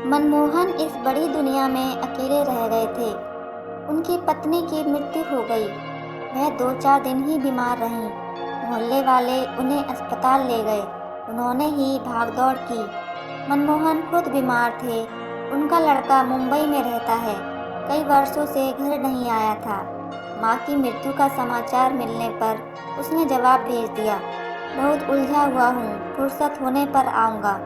मनमोहन इस बड़ी दुनिया में अकेले रह गए थे। उनकी पत्नी की मृत्यु हो गई। वह 2-4 दिन ही बीमार रहीं। मोहल्ले वाले उन्हें अस्पताल ले गए। उन्होंने ही भागदौड़ की। मनमोहन खुद बीमार थे। उनका लड़का मुंबई में रहता है। कई वर्षों से घर नहीं आया था। माँ की मृत्यु का समाचार मिलने पर उसने जवाब भेज दिया, बहुत उलझा हुआ हूँ, फुर्सत होने पर आऊँगा।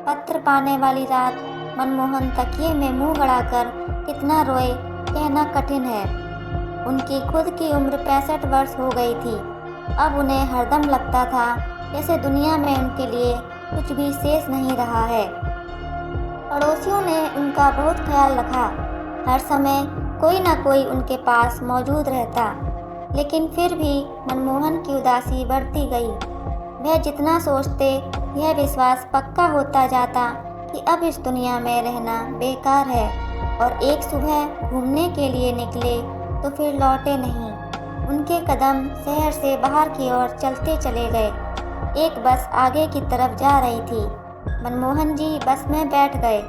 पत्र पाने वाली रात मनमोहन तकिए में मुंह गड़ाकर कितना रोए कहना कठिन है। उनकी खुद की उम्र 65 वर्ष हो गई थी। अब उन्हें हरदम लगता था जैसे दुनिया में उनके लिए कुछ भी शेष नहीं रहा है। पड़ोसियों ने उनका बहुत ख्याल रखा। हर समय कोई न कोई उनके पास मौजूद रहता, लेकिन फिर भी मनमोहन की उदासी बढ़ती गई। वह जितना सोचते यह विश्वास पक्का होता जाता कि अब इस दुनिया में रहना बेकार है, और एक सुबह घूमने के लिए निकले तो फिर लौटे नहीं। उनके कदम शहर से बाहर की ओर चलते चले गए। एक बस आगे की तरफ जा रही थी। मनमोहन जी बस में बैठ गए।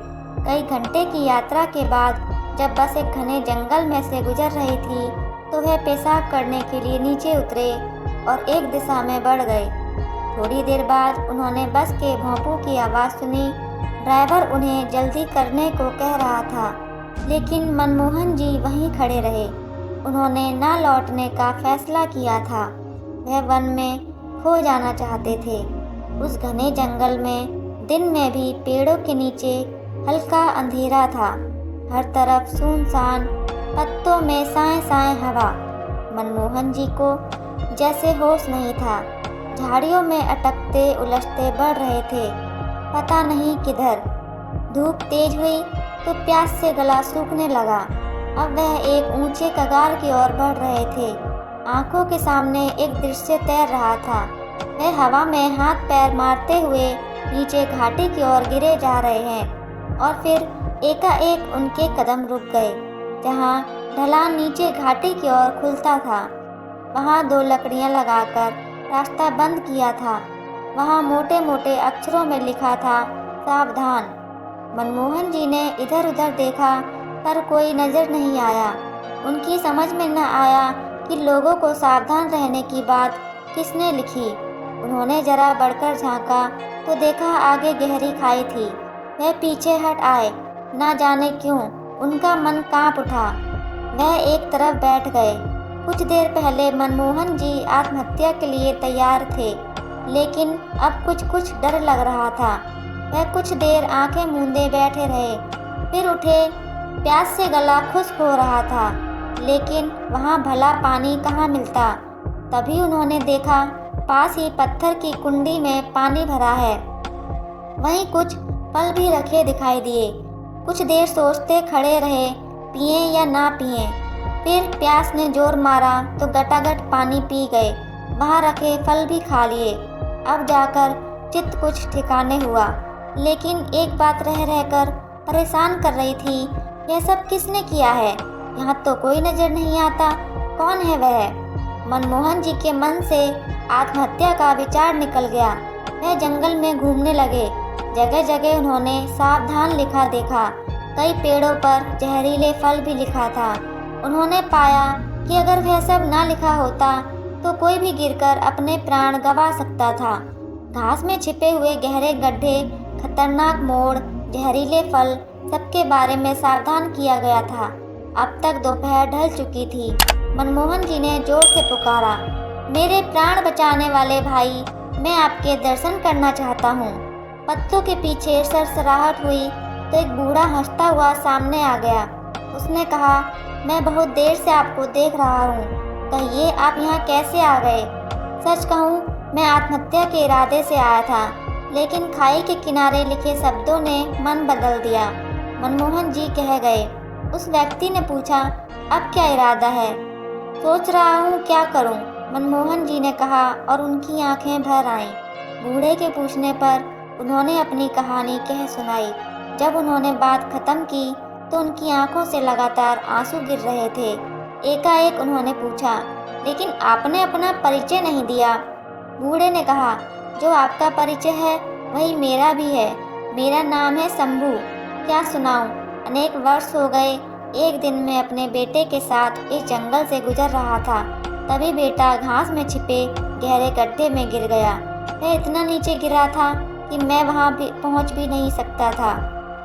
कई घंटे की यात्रा के बाद जब बस एक घने जंगल में से गुजर रही थी तो वह पेशाब करने के लिए नीचे उतरे और एक दिशा में बढ़ गए। थोड़ी देर बाद उन्होंने बस के भौंपू की आवाज़ सुनी। ड्राइवर उन्हें जल्दी करने को कह रहा था, लेकिन मनमोहन जी वहीं खड़े रहे। उन्होंने ना लौटने का फैसला किया था। वह वन में खो जाना चाहते थे। उस घने जंगल में दिन में भी पेड़ों के नीचे हल्का अंधेरा था। हर तरफ सुनसान, पत्तों में साए साए हवा। मनमोहन जी को जैसे होश नहीं था। झाड़ियों में अटकते उलझते बढ़ रहे थे, पता नहीं किधर। धूप तेज हुई तो प्यास से गला सूखने लगा। अब वह एक ऊंचे कगार की ओर बढ़ रहे थे। आंखों के सामने एक दृश्य तैर रहा था। वह हवा में हाथ पैर मारते हुए नीचे घाटी की ओर गिरे जा रहे हैं, और फिर एकाएक उनके कदम रुक गए। जहां ढलान नीचे घाटी की ओर खुलता था, वहां 2 लकड़ियां लगाकर रास्ता बंद किया था। वहां मोटे मोटे अक्षरों में लिखा था, सावधान। मनमोहन जी ने इधर उधर देखा पर कोई नजर नहीं आया। उनकी समझ में न आया कि लोगों को सावधान रहने की बात किसने लिखी। उन्होंने जरा बढ़कर झांका तो देखा आगे गहरी खाई थी। वह पीछे हट आए। ना जाने क्यों उनका मन कांप उठा। वह एक तरफ बैठ गए। कुछ देर पहले मनमोहन जी आत्महत्या के लिए तैयार थे, लेकिन अब कुछ डर लग रहा था। वह कुछ देर आंखें मूंदे बैठे रहे, फिर उठे। प्यास से गला खुश्क हो रहा था, लेकिन वहाँ भला पानी कहाँ मिलता। तभी उन्होंने देखा पास ही पत्थर की कुंडी में पानी भरा है। वहीं कुछ फल भी रखे दिखाई दिए। कुछ देर सोचते खड़े रहे, पिए या ना पिए। फिर प्यास ने जोर मारा तो गटागट पानी पी गए। वहाँ रखे फल भी खा लिए। अब जाकर चित्त कुछ ठिकाने हुआ, लेकिन एक बात रह रहकर परेशान कर रही थी, यह सब किसने किया है? यहाँ तो कोई नजर नहीं आता। कौन है वह? मनमोहन जी के मन से आत्महत्या का विचार निकल गया। वह जंगल में घूमने लगे। जगह जगह उन्होंने सावधान लिखा देखा। कई पेड़ों पर जहरीले फल भी लिखा था। उन्होंने पाया कि अगर वह सब ना लिखा होता तो कोई भी गिरकर अपने प्राण गंवा सकता था। घास में छिपे हुए गहरे गड्ढे, खतरनाक मोड़, जहरीले फल, सबके बारे में सावधान किया गया था। अब तक दोपहर ढल चुकी थी। मनमोहन जी ने जोर से पुकारा, मेरे प्राण बचाने वाले भाई, मैं आपके दर्शन करना चाहता हूँ। पत्तों के पीछे सरसराहट हुई तो एक बूढ़ा हंसता हुआ सामने आ गया। उसने कहा, मैं बहुत देर से आपको देख रहा हूँ। कहिए आप यहाँ कैसे आ गए? सच कहूँ, मैं आत्महत्या के इरादे से आया था, लेकिन खाई के किनारे लिखे शब्दों ने मन बदल दिया। मनमोहन जी कह गए। उस व्यक्ति ने पूछा, अब क्या इरादा है? सोच रहा हूँ क्या करूँ, मनमोहन जी ने कहा, और उनकी आंखें भर आईं। बूढ़े के पूछने पर उन्होंने अपनी कहानी कह सुनाई। जब उन्होंने बात खत्म की तो उनकी आंखों से लगातार आंसू गिर रहे थे। एकाएक उन्होंने पूछा, लेकिन आपने अपना परिचय नहीं दिया। बूढ़े ने कहा, जो आपका परिचय है वही मेरा भी है। मेरा नाम है शंभू। क्या सुनाऊं? अनेक वर्ष हो गए। एक दिन मैं अपने बेटे के साथ इस जंगल से गुजर रहा था। तभी बेटा घास में छिपे गहरे गड्ढे में गिर गया। वह इतना नीचे गिरा था कि मैं वहां भी पहुंच भी नहीं सकता था।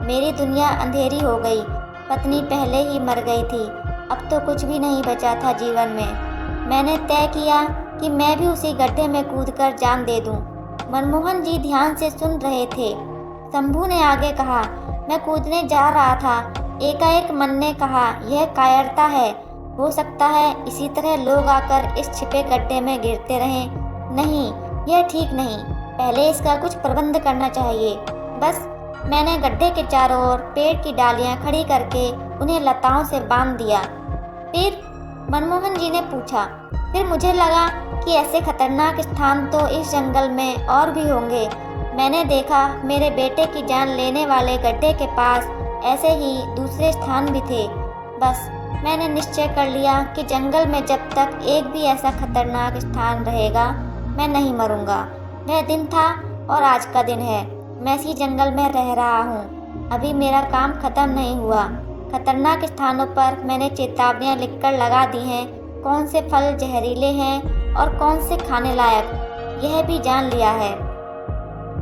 मेरी दुनिया अंधेरी हो गई। पत्नी पहले ही मर गई थी। अब तो कुछ भी नहीं बचा था जीवन में। मैंने तय किया कि मैं भी उसी गड्ढे में कूदकर जान दे दूं। मनमोहन जी ध्यान से सुन रहे थे। शंभू ने आगे कहा, मैं कूदने जा रहा था। एकाएक मन ने कहा, यह कायरता है। हो सकता है इसी तरह लोग आकर इस छिपे गड्ढे में गिरते रहें। नहीं, यह ठीक नहीं। पहले इसका कुछ प्रबंध करना चाहिए। बस मैंने गड्ढे के चारों ओर पेड़ की डालियां खड़ी करके उन्हें लताओं से बांध दिया। फिर मनमोहन जी ने पूछा, फिर मुझे लगा कि ऐसे खतरनाक स्थान तो इस जंगल में और भी होंगे। मैंने देखा मेरे बेटे की जान लेने वाले गड्ढे के पास ऐसे ही दूसरे स्थान भी थे। बस मैंने निश्चय कर लिया कि जंगल में जब तक एक भी ऐसा खतरनाक स्थान रहेगा, मैं नहीं मरूंगा। वह दिन था और आज का दिन है। मैं इसी जंगल में रह रहा हूँ। अभी मेरा काम खत्म नहीं हुआ। खतरनाक स्थानों पर मैंने चेतावनियाँ लिखकर लगा दी हैं। कौन से फल जहरीले हैं और कौन से खाने लायक, यह भी जान लिया है।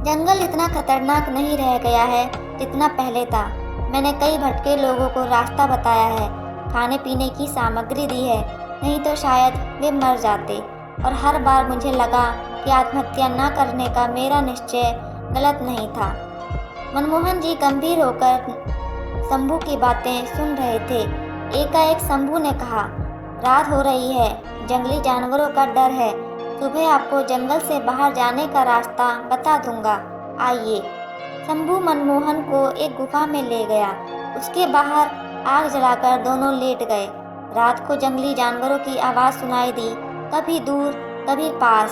जंगल इतना खतरनाक नहीं रह गया है जितना पहले था। मैंने कई भटके लोगों को रास्ता बताया है, खाने पीने की सामग्री दी है, नहीं तो शायद वे मर जाते। और हर बार मुझे लगा कि आत्महत्या न करने का मेरा निश्चय गलत नहीं था। मनमोहन जी गंभीर होकर शंभू की बातें सुन रहे थे। एकाएक शंभू ने कहा, रात हो रही है, जंगली जानवरों का डर है। सुबह आपको जंगल से बाहर जाने का रास्ता बता दूंगा, आइए। शंभू मनमोहन को एक गुफा में ले गया। उसके बाहर आग जलाकर दोनों लेट गए। रात को जंगली जानवरों की आवाज़ सुनाई दी, कभी दूर कभी पास।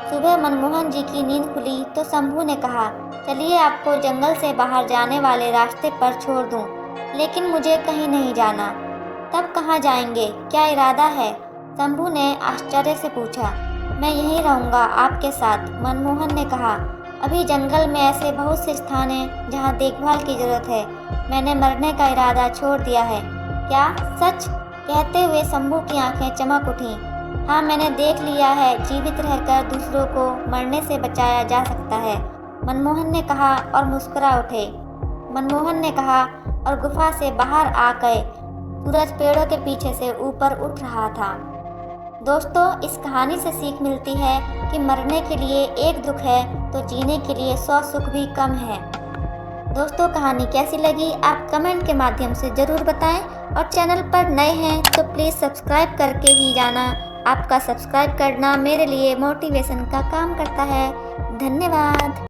सुबह मनमोहन जी की नींद खुली तो शंभू ने कहा, चलिए आपको जंगल से बाहर जाने वाले रास्ते पर छोड़ दूं, लेकिन मुझे कहीं नहीं जाना। तब कहाँ जाएंगे, क्या इरादा है? शंभू ने आश्चर्य से पूछा। मैं यहीं रहूँगा आपके साथ, मनमोहन ने कहा। अभी जंगल में ऐसे बहुत से स्थान हैं जहाँ देखभाल की जरूरत है। मैंने मरने का इरादा छोड़ दिया है। क्या सच? कहते हुए शंभू की आंखें चमक उठीं। हाँ, मैंने देख लिया है, जीवित रहकर दूसरों को मरने से बचाया जा सकता है, मनमोहन ने कहा और मुस्कुरा उठे। मनमोहन ने कहा और गुफा से बाहर आ गए। सूरज पेड़ों के पीछे से ऊपर उठ रहा था। दोस्तों, इस कहानी से सीख मिलती है कि मरने के लिए एक दुख है तो जीने के लिए 100 सुख भी कम है। दोस्तों, कहानी कैसी लगी आप कमेंट के माध्यम से ज़रूर बताएं और चैनल पर नए हैं तो प्लीज़ सब्सक्राइब करके ही जाना। आपका सब्सक्राइब करना मेरे लिए मोटिवेशन का काम करता है। धन्यवाद।